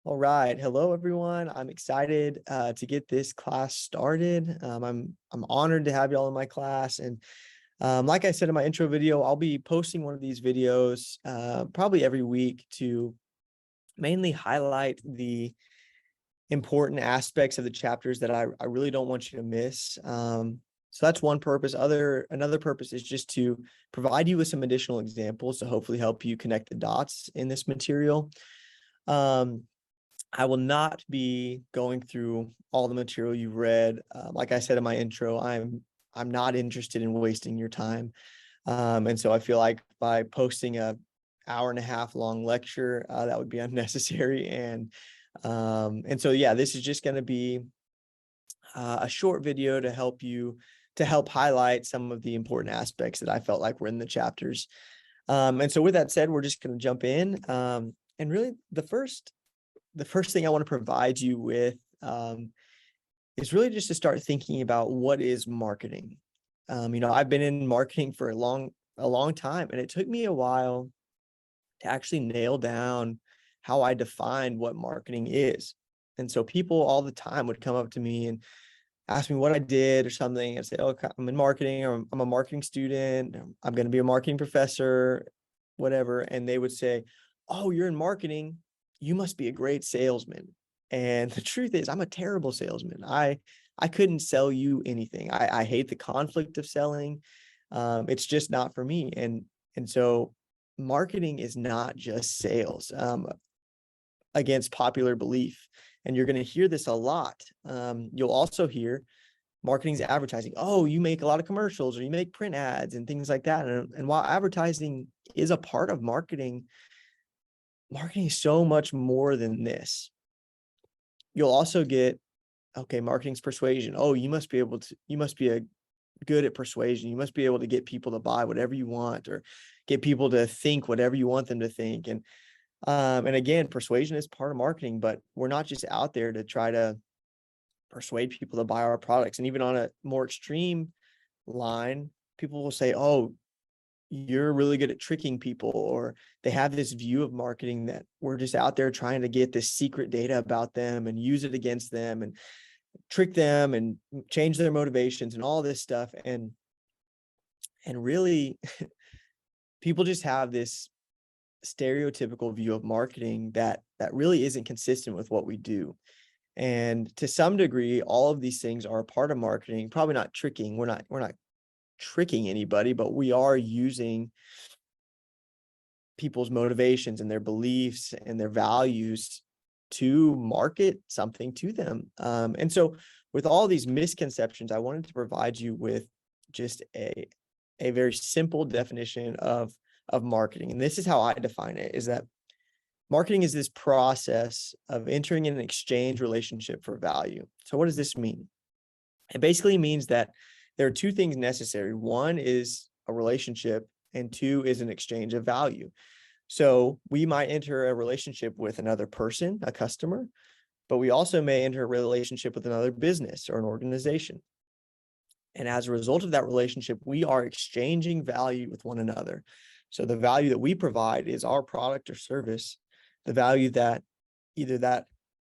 All right. Hello, everyone. I'm excited to get this class started. I'm honored to have y'all in my class. And like I said in my intro video, I'll be posting one of these videos probably every week to mainly highlight the important aspects of the chapters that I really don't want you to miss. So that's one purpose. Another purpose is just to provide you with some additional examples to hopefully help you connect the dots in this material. I will not be going through all the material you've read. Like I said in my intro, I'm not interested in wasting your time. And so I feel like by posting a hour and a half long lecture, that would be unnecessary. And so, yeah, this is just going to be a short video to help highlight some of the important aspects that I felt like were in the chapters. And so with that said, we're just going to jump in. And really the first thing I want to provide you with is really just to start thinking about what is marketing. I've been in marketing for a long time, and it took me a while to actually nail down how I define what marketing is. And so people all the time would come up to me and ask me what I did or something and say, oh, I'm in marketing, or I'm a marketing student, I'm going to be a marketing professor, whatever. And they would say, oh, you're in marketing, you must be a great salesman. And the truth is, I'm a terrible salesman. I couldn't sell you anything. I hate the conflict of selling. It's just not for me. And so marketing is not just sales, against popular belief. And you're going to hear this a lot. You'll also hear marketing's advertising. Oh, you make a lot of commercials, or you make print ads and things like that. And while advertising is a part of marketing, marketing is so much more than this. You'll also get, okay, marketing's persuasion. Oh, you must be good at persuasion. You must be able to get people to buy whatever you want, or get people to think whatever you want them to think. And again, persuasion is part of marketing, but we're not just out there to try to persuade people to buy our products. And even on a more extreme line, people will say, oh, you're really good at tricking people, or they have this view of marketing that we're just out there trying to get this secret data about them and use it against them and trick them and change their motivations and all this stuff. And really, people just have this stereotypical view of marketing that really isn't consistent with what we do. And to some degree, all of these things are a part of marketing. Probably not tricking. We're not tricking anybody, but we are using people's motivations and their beliefs and their values to market something to them. And so with all these misconceptions, I wanted to provide you with just a very simple definition of marketing. And this is how I define it, is that marketing is this process of entering in an exchange relationship for value. So what does this mean? It basically means that there are two things necessary. One is a relationship, and two is an exchange of value. So we might enter a relationship with another person, a customer, but we also may enter a relationship with another business or an organization. And as a result of that relationship, we are exchanging value with one another. So the value that we provide is our product or service. The value that either that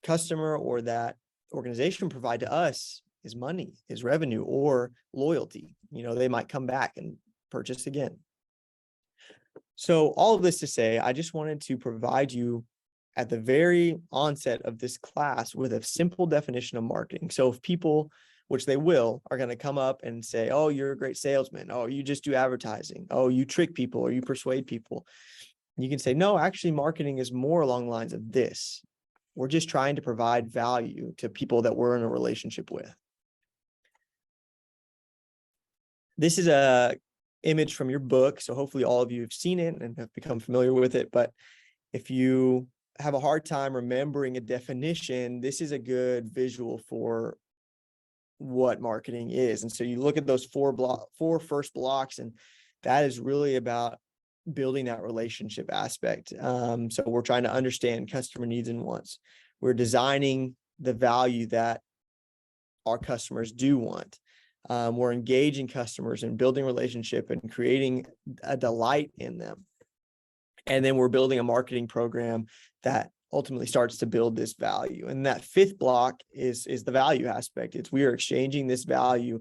customer or that organization provide to us is money, is revenue, or loyalty. They might come back and purchase again. So all of this to say, I just wanted to provide you at the very onset of this class with a simple definition of marketing. So if people, which they will, are going to come up and say, oh, you're a great salesman. Oh, you just do advertising. Oh, you trick people, or you persuade people. You can say, no, actually, marketing is more along the lines of this. We're just trying to provide value to people that we're in a relationship with. This is a image from your book, so hopefully all of you have seen it and have become familiar with it. But if you have a hard time remembering a definition, this is a good visual for what marketing is. And so you look at those four first blocks, and that is really about building that relationship aspect. So we're trying to understand customer needs and wants. We're designing the value that our customers do want. We're engaging customers and building relationship and creating a delight in them. And then we're building a marketing program that ultimately starts to build this value. And that fifth block is the value aspect. It's we are exchanging this value,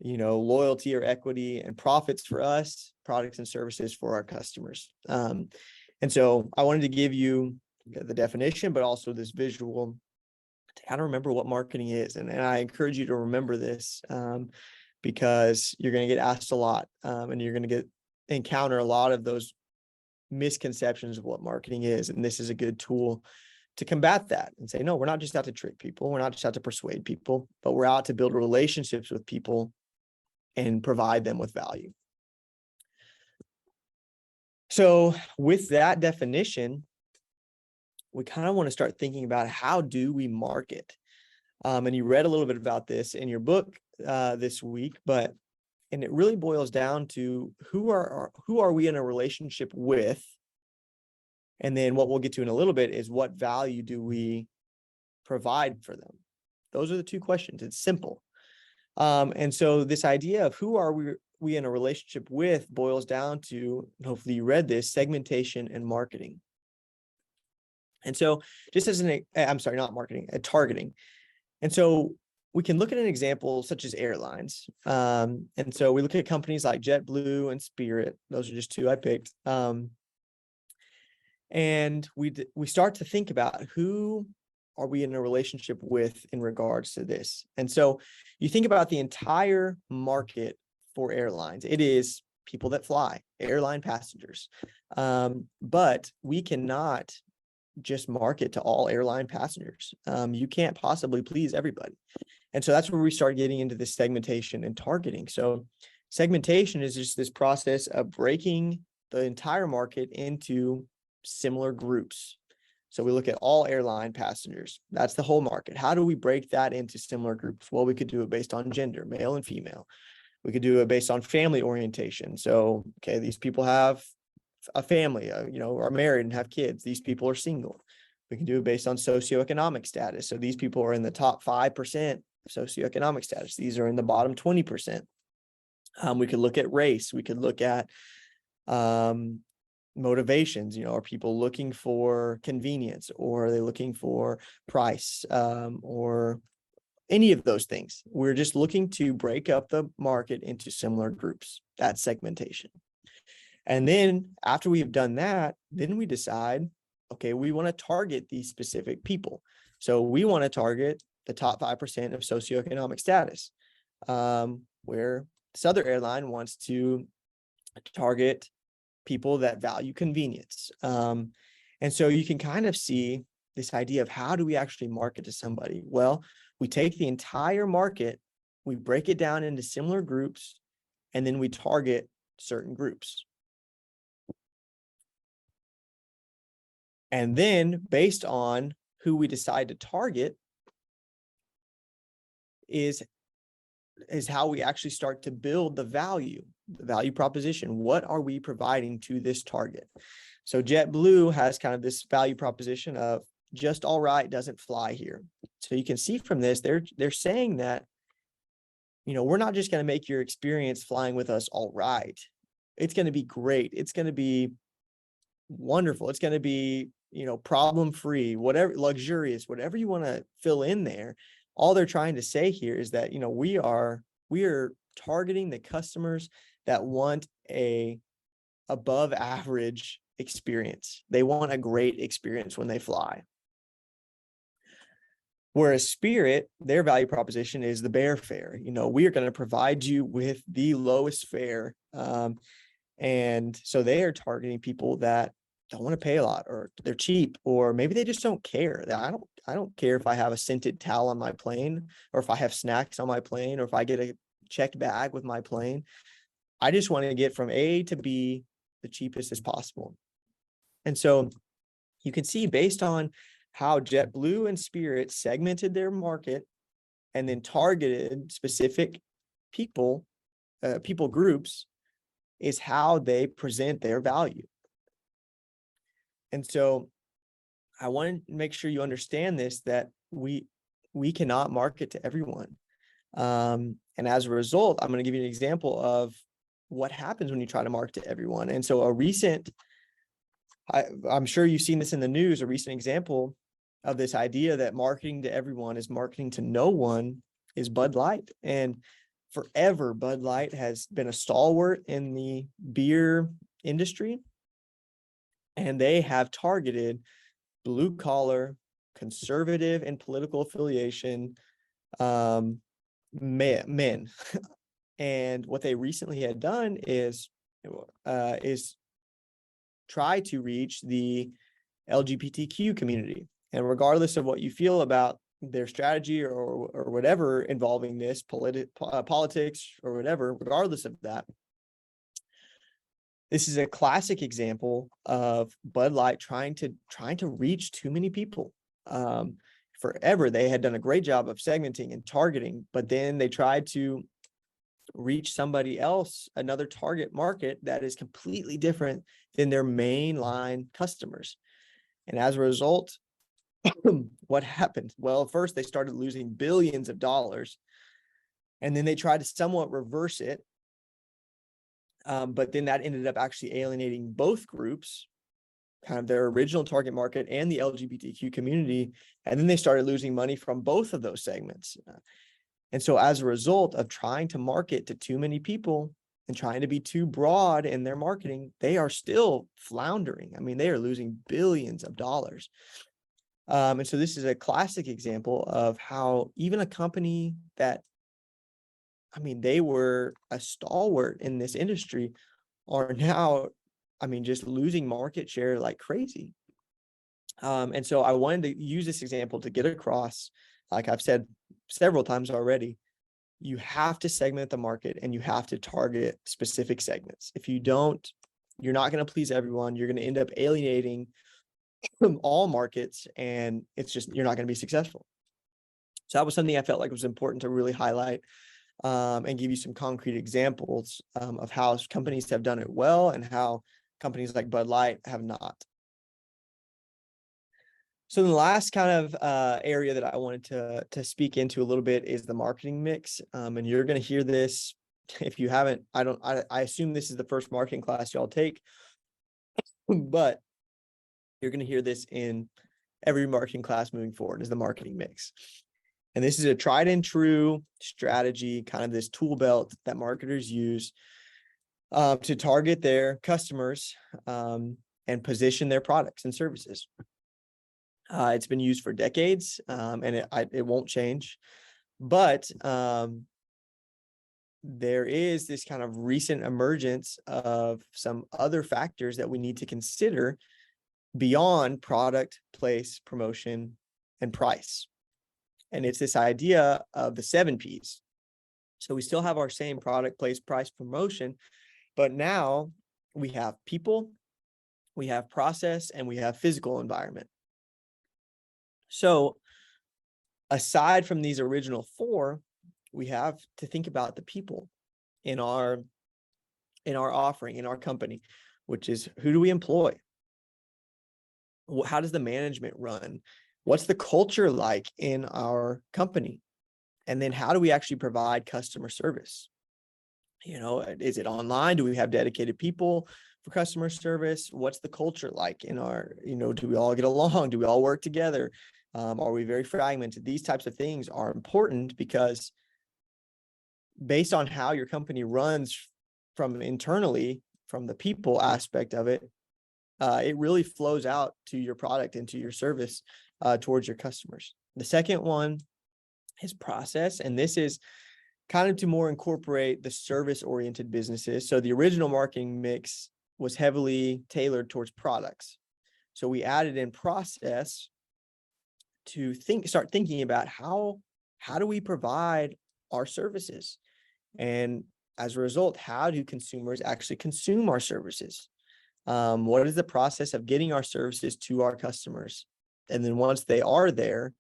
loyalty or equity and profits for us, products and services for our customers. And so I wanted to give you the definition, but also this visual to kind of remember what marketing is. And I encourage you to remember this because you're going to get asked a lot and you're going to encounter a lot of those misconceptions of what marketing is. And this is a good tool to combat that and say, no, we're not just out to trick people. We're not just out to persuade people, but we're out to build relationships with people and provide them with value. So with that definition, we kind of want to start thinking about how do we market? And you read a little bit about this in your book this week, and it really boils down to who are we in a relationship with? And then what we'll get to in a little bit is what value do we provide for them? Those are the two questions. It's simple. And so this idea of who are we in a relationship with boils down to, and hopefully you read this, segmentation and marketing. And so just as targeting. And so we can look at an example such as airlines. And so we look at companies like JetBlue and Spirit. Those are just two I picked. And we start to think about who are we in a relationship with in regards to this. And so you think about the entire market for airlines. It is people that fly, airline passengers. But we cannot just market to all airline passengers. You can't possibly please everybody. And so that's where we start getting into this segmentation and targeting. So segmentation is just this process of breaking the entire market into similar groups. So we look at all airline passengers. That's the whole market. How do we break that into similar groups? Well, we could do it based on gender, male and female. We could do it based on family orientation. So, okay, these people have a family, are married and have kids. These people are single. We can do it based on socioeconomic status. So these people are in the top 5% of socioeconomic status. These are in the bottom 20%. We could look at race. We could look at motivations. Are people looking for convenience, or are they looking for price, or any of those things? We're just looking to break up the market into similar groups. That's segmentation. And then after we have done that, then we decide, okay, we want to target these specific people. So we want to target the top 5% of socioeconomic status, where this other airline wants to target people that value convenience. And so you can kind of see this idea of how do we actually market to somebody? Well, we take the entire market, we break it down into similar groups, and then we target certain groups. And then based on who we decide to target is how we actually start to build the value proposition. What are we providing to this target? So JetBlue has kind of this value proposition of just all right doesn't fly here. So you can see from this, they're saying that, we're not just going to make your experience flying with us all right. It's going to be great. It's going to be wonderful. It's going to be, problem-free, whatever, luxurious, whatever you want to fill in there. All they're trying to say here is that, we are targeting the customers that want a above average experience. They want a great experience when they fly. Whereas Spirit, their value proposition is the bare fare. We are going to provide you with the lowest fare. And so they are targeting people that don't want to pay a lot, or they're cheap, or maybe they just don't care. I don't care if I have a scented towel on my plane, or if I have snacks on my plane, or if I get a checked bag with my plane. I just want to get from A to B the cheapest as possible. And so you can see, based on how JetBlue and Spirit segmented their market and then targeted specific people groups, is how they present their value. And so I want to make sure you understand this, that we cannot market to everyone. And as a result, I'm going to give you an example of what happens when you try to market to everyone. And so a recent I'm sure you've seen this in the news. A recent example of this idea that marketing to everyone is marketing to no one is Bud Light. And forever, Bud Light has been a stalwart in the beer industry, and they have targeted blue collar, conservative, and political affiliation men. And what they recently had done is try to reach the LGBTQ community. And regardless of what you feel about their strategy or whatever involving this politics or whatever, regardless of that, this is a classic example of Bud Light trying to reach too many people. Forever, they had done a great job of segmenting and targeting, but then they tried to reach somebody else, another target market that is completely different than their mainline customers. And as a result, what happened? Well, first they started losing billions of dollars, and then they tried to somewhat reverse it. But then that ended up actually alienating both groups, kind of their original target market and the LGBTQ community. And then they started losing money from both of those segments. And so as a result of trying to market to too many people and trying to be too broad in their marketing, they are still floundering. I mean, they are losing billions of dollars. And so this is a classic example of how even a company that, I mean, they were a stalwart in this industry are now, I mean, just losing market share like crazy. And so I wanted to use this example to get across, like I've said several times already, you have to segment the market and you have to target specific segments. If you don't, you're not going to please everyone. You're going to end up alienating all markets, and it's just, you're not going to be successful. So that was something I felt like was important to really highlight and give you some concrete examples of how companies have done it well and how companies like Bud Light have not. So the last kind of area that I wanted to speak into a little bit is the marketing mix. And you're going to hear this if you haven't. I assume this is the first marketing class y'all take, but you're going to hear this in every marketing class moving forward, is the marketing mix. And this is a tried and true strategy, kind of this tool belt that marketers use to target their customers and position their products and services. It's been used for decades, and it won't change. But there is this kind of recent emergence of some other factors that we need to consider beyond product, place, promotion, and price. And it's this idea of the 7 Ps. So we still have our same product, place, price, promotion, but now we have people, we have process, and we have physical environment. So aside from these original 4, we have to think about the people in our offering, in our company, which is, who do we employ? How does the management run? What's the culture like in our company? And then how do we actually provide customer service? You know, is it online? Do we have dedicated people for customer service? What's the culture like in our, do we all get along? Do we all work together? Are we very fragmented? These types of things are important because based on how your company runs from internally, from the people aspect of it, it really flows out to your product and to your service towards your customers. The second one is process, and this is kind of to more incorporate the service-oriented businesses. So the original marketing mix was heavily tailored towards products. So we added in process to start thinking about how do we provide our services? And as a result, how do consumers actually consume our services? What is the process of getting our services to our customers? And then once they are there,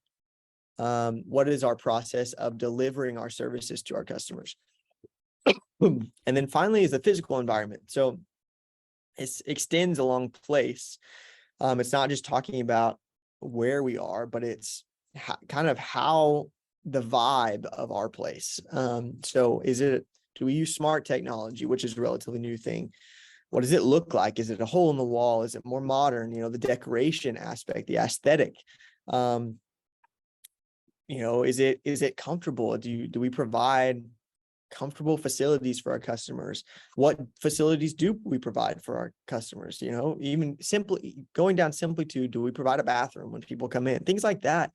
what is our process of delivering our services to our customers? And then finally is the physical environment. So it extends along place. It's not just talking about where we are, but it's kind of how the vibe of our place. So do we use smart technology, which is a relatively new thing? what does it look like? Is it a hole in the wall? Is it more modern? The decoration aspect, the aesthetic. Is it comfortable? Do we provide comfortable facilities for our customers? What facilities do we provide for our customers? Even simply going down simply to, do we provide a bathroom when people come in? Things like that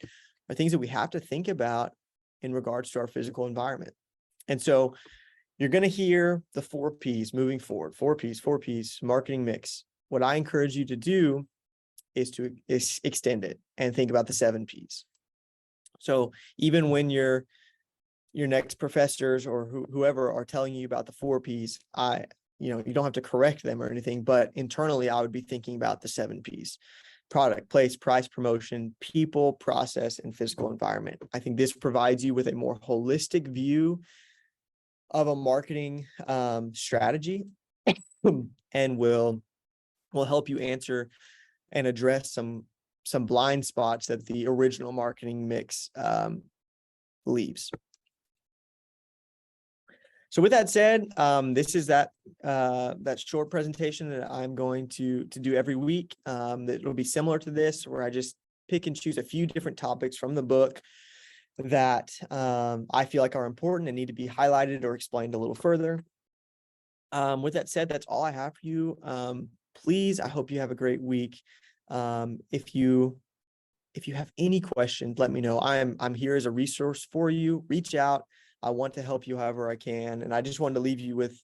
are things that we have to think about in regards to our physical environment. And so you're going to hear the 4 P's moving forward, 4 P's marketing mix. What I encourage you to do is to extend it and think about the 7 P's. So even when your next professors or whoever are telling you about the 4 P's, you don't have to correct them or anything, but internally I would be thinking about the 7 P's: product, place, price, promotion, people, process, and physical environment. I think this provides you with a more holistic view of a marketing strategy and will help you answer and address some blind spots that the original marketing mix leaves. So with that said, this is that short presentation that I'm going to do every week. That will be similar to this, where I just pick and choose a few different topics from the book that I feel like are important and need to be highlighted or explained a little further. With that said, that's all I have for you. Please, I hope you have a great week. If you have any questions, let me know. I'm here as a resource for you. Reach out. I want to help you however I can. And I just wanted to leave you with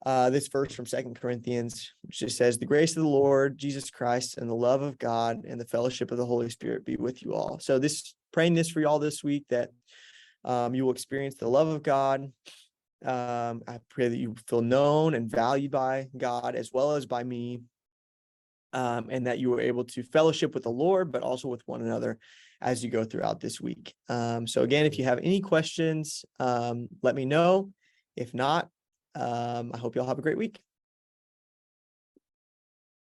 this verse from 2 Corinthians, which just says, "The grace of the Lord Jesus Christ and the love of God and the fellowship of the Holy Spirit be with you all." So praying this for you all this week, that you will experience the love of God. I pray that you feel known and valued by God as well as by me. And that you were able to fellowship with the Lord, but also with one another as you go throughout this week. So again, if you have any questions, let me know. If not, I hope you all have a great week.